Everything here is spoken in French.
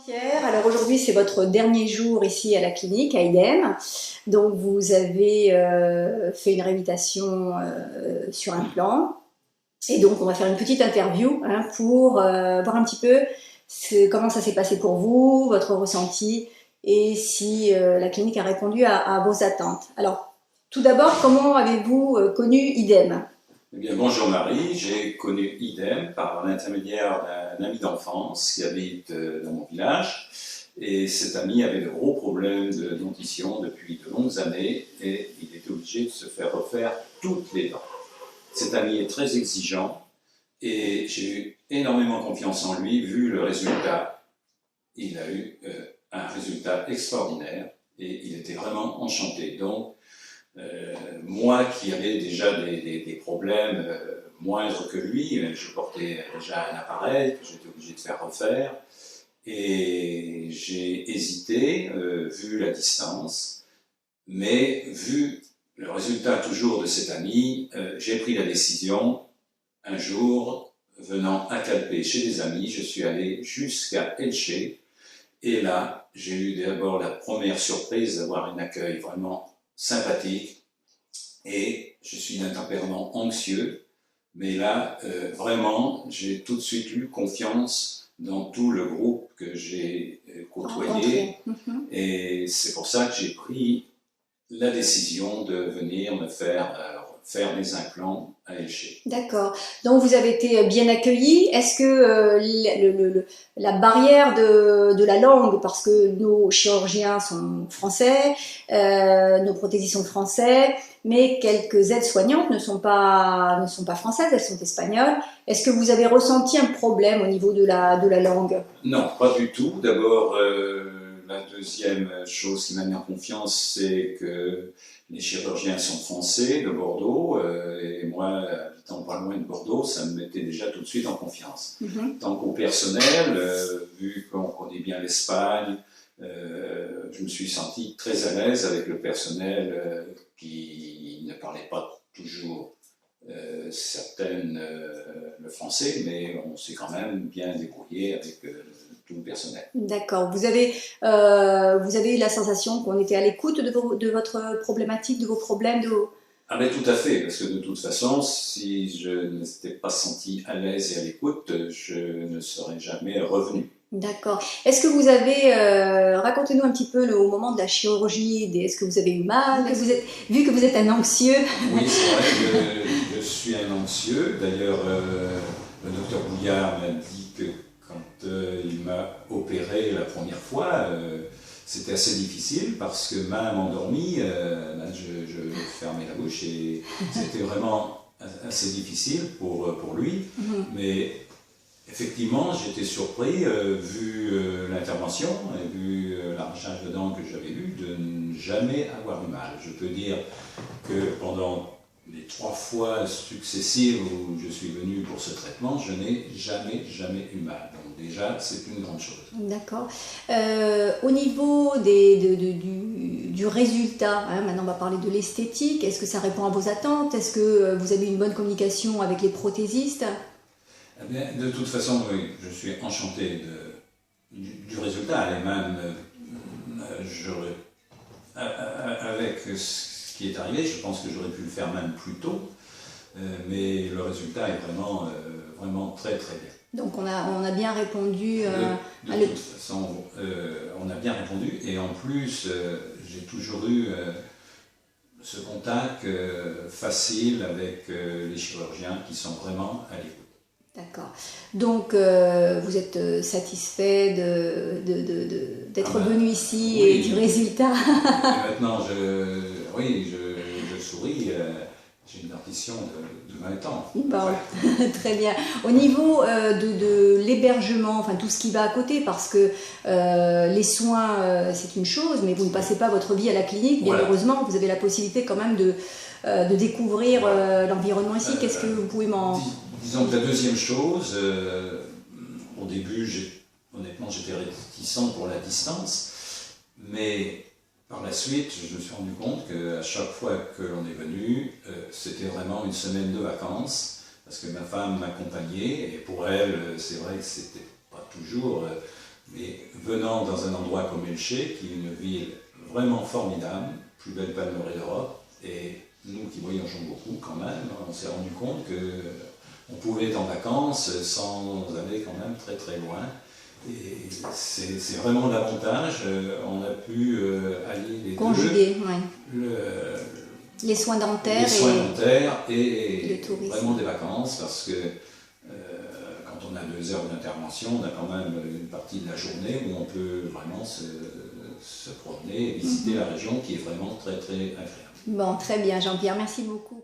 Pierre, alors aujourd'hui c'est votre dernier jour ici à la clinique à IDEM. Donc vous avez fait une rééducation sur un plan et donc on va faire une petite interview pour voir un petit peu comment ça s'est passé pour vous, votre ressenti et si la clinique a répondu à vos attentes. Alors tout d'abord, comment avez-vous connu IDEM? Eh bien, bonjour Marie, j'ai connu IDEM par l'intermédiaire d'un ami d'enfance qui habite dans mon village. Et cet ami avait de gros problèmes de dentition depuis de longues années et il était obligé de se faire refaire toutes les dents. Cet ami est très exigeant et j'ai eu énormément confiance en lui vu le résultat. Il a eu un résultat extraordinaire et il était vraiment enchanté. Donc, moi qui avais déjà des problèmes moindres que lui, je portais déjà un appareil que j'étais obligé de faire refaire et j'ai hésité vu la distance, mais vu le résultat toujours de cet ami, j'ai pris la décision un jour, venant à Calpe chez des amis, je suis allé jusqu'à Elche et là j'ai eu d'abord la première surprise d'avoir un accueil vraiment sympathique et je suis d'un tempérament anxieux, mais là, vraiment, j'ai tout de suite eu confiance dans tout le groupe que j'ai côtoyé et c'est pour ça que j'ai pris la décision de venir me faire mes implants à Elche. D'accord. Donc vous avez été bien accueillis. Est-ce que la barrière de la langue, parce que nos chirurgiens sont français, nos prothésistes sont français, mais quelques aides-soignantes ne sont pas françaises, elles sont espagnoles. Est-ce que vous avez ressenti un problème au niveau de la langue? Non, pas du tout. D'abord, la deuxième chose qui m'a mis en confiance, c'est que les chirurgiens sont français de Bordeaux, et moi, habitant pas loin de Bordeaux, ça me mettait déjà tout de suite en confiance. Tant qu'au personnel, vu qu'on connaît bien l'Espagne, je me suis senti très à l'aise avec le personnel qui ne parlait pas toujours le français, mais on s'est quand même bien débrouillé avec tout le personnel. D'accord. Vous avez eu la sensation qu'on était à l'écoute de votre problématique, de vos problèmes, Ah ben tout à fait, parce que de toute façon, si je ne m'étais pas senti à l'aise et à l'écoute, je ne serais jamais revenu. D'accord. Est-ce que vous avez, racontez-nous un petit peu au moment de la chirurgie, est-ce que vous avez eu mal, vu que vous êtes un anxieux? Oui, c'est vrai, je suis un anxieux. D'ailleurs, le docteur Bouillard m'a dit que quand il m'a opéré la première fois, c'était assez difficile parce que même endormi, je fermais la bouche et c'était vraiment assez difficile pour lui. Mais effectivement, j'étais surpris, vu l'intervention et vu l'arrachage de dents que j'avais eu, de ne jamais avoir eu mal. Je peux dire que pendant les 3 fois successives où je suis venu pour ce traitement, je n'ai jamais eu mal. Donc déjà, c'est une grande chose. D'accord. Au niveau du résultat, maintenant on va parler de l'esthétique, est-ce que ça répond à vos attentes? Est-ce que vous avez une bonne communication avec les prothésistes? Eh bien, de toute façon, oui, je suis enchanté du résultat et même avec ce qui est arrivé, je pense que j'aurais pu le faire même plus tôt, mais le résultat est vraiment très très bien. Donc on a bien répondu de toute façon, on a bien répondu et en plus, j'ai toujours eu ce contact facile avec les chirurgiens qui sont vraiment à l'écoute. D'accord. Donc, vous êtes satisfait d'être venu ici oui, et du résultat? Et maintenant, je souris. J'ai une dentition de 20 ans. Bon, ouais. Très bien. Au niveau de l'hébergement, enfin tout ce qui va à côté, parce que les soins, c'est une chose, mais vous ne passez pas votre vie à la clinique. Bien heureusement, vous avez la possibilité quand même de découvrir l'environnement ici. Qu'est-ce que vous pouvez Disons que la deuxième chose, au début, honnêtement, j'étais réticent pour la distance, mais par la suite, je me suis rendu compte qu'à chaque fois que l'on est venu, c'était vraiment une semaine de vacances, parce que ma femme m'accompagnait, et pour elle, c'est vrai que c'était pas toujours Mais venant dans un endroit comme Elche, qui est une ville vraiment formidable, plus belle palmeraie d'Europe, et nous qui voyageons beaucoup quand même, on s'est rendu compte qu'on pouvait être en vacances sans aller quand même très très loin. Et c'est vraiment l'avantage, on a pu allier les Conjuguer, deux, ouais. Les soins dentaires, et le tourisme. vraiment des vacances, parce que quand on a 2 heures d'intervention, on a quand même une partie de la journée où on peut vraiment se promener et visiter la région qui est vraiment très très agréable. Bon, très bien Jean-Pierre, merci beaucoup.